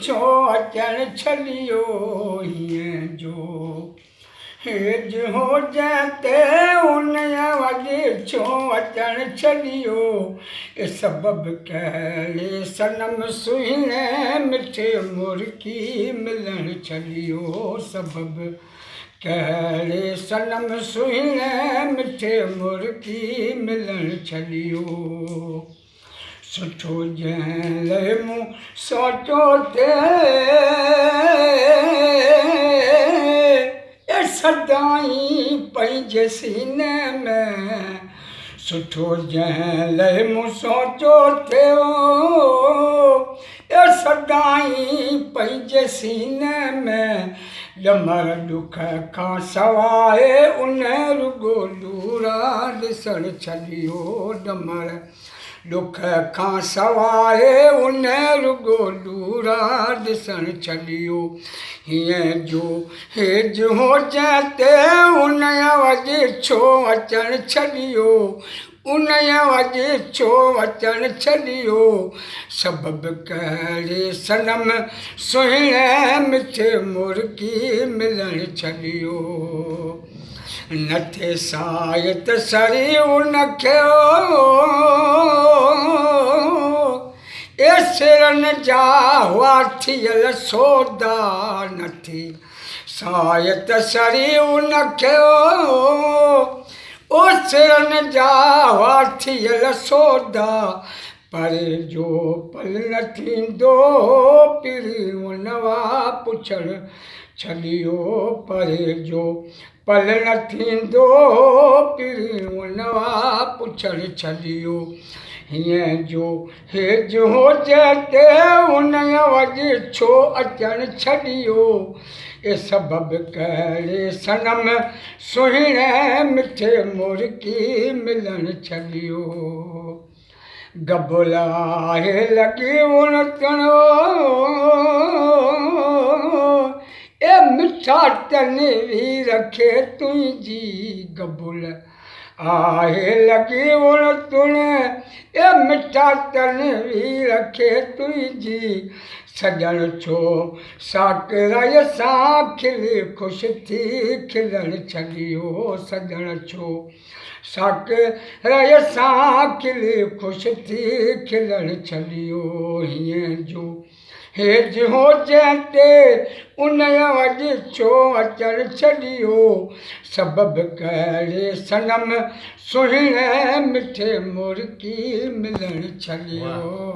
छो अचण छलियो हीअं जो हेज हो जंहिंते उन वॼ छो अचण छलियो ए सबबु कहिड़े सनम सुहिणे मिठे मुर्की मिलण छलियो सबबु कहिड़े सनम सुहिणे मिठे मुर्की मिलण छलियो सुठो जंहिं लाइ मूं सोचो थे सदाई पंहिंजे सीने में सुठो जंहिं लाइ मूं सोचो थियो सदाई पंहिंजे सीने में ॼमर ॾुख खां सवाइ उन रुॻो लूरा ॾिसण छलियो ॼमर ॾुख खां सवाइ उन रुॻो लूरा ॾिसण छलियो हीअं जो हेज हो जंहिंते उन वॼ छो अचण छलियो उन वॼ छो अचण छलियो सबबु कहिड़े सनम सुहिणे मिठे मुर्की मिलण छलियो नथे सायत सरी उनखे सिरनि जा हुआ थियल सौदा नथी सायत सरी उनखे सिरनि जा हुआ थियल सौदा परे जो पल न थींदो पिरी उनवा पुछण छलियो परे जो पल न थींदो पिरी उनवा पुछण छलियो हीअं जो हेज हो जंहिंते उन वॼ छो अचण छलियो ए सबबु कहिड़े सनम सुहिणे मिठे मुर्की मिलण छलियो गबुल आहे लॻी उण तणो मिठा तनवी रखे तुंहिंजी गबुल आहे लॻी उण तुण मिठा तनवी रखे तुंहिंजी सॼण छो साकराय सां खिली ख़ुशि थी खिलण छलियो सॼण छो साकराय सां खिली ख़ुशि थी खिलण छलियो हीअं जो हेज हो जंहिंते उन वॼ छो अचण छलियो सबबु कहिड़े सनम सुहिणे मिठे मुर्की मिलण छलियो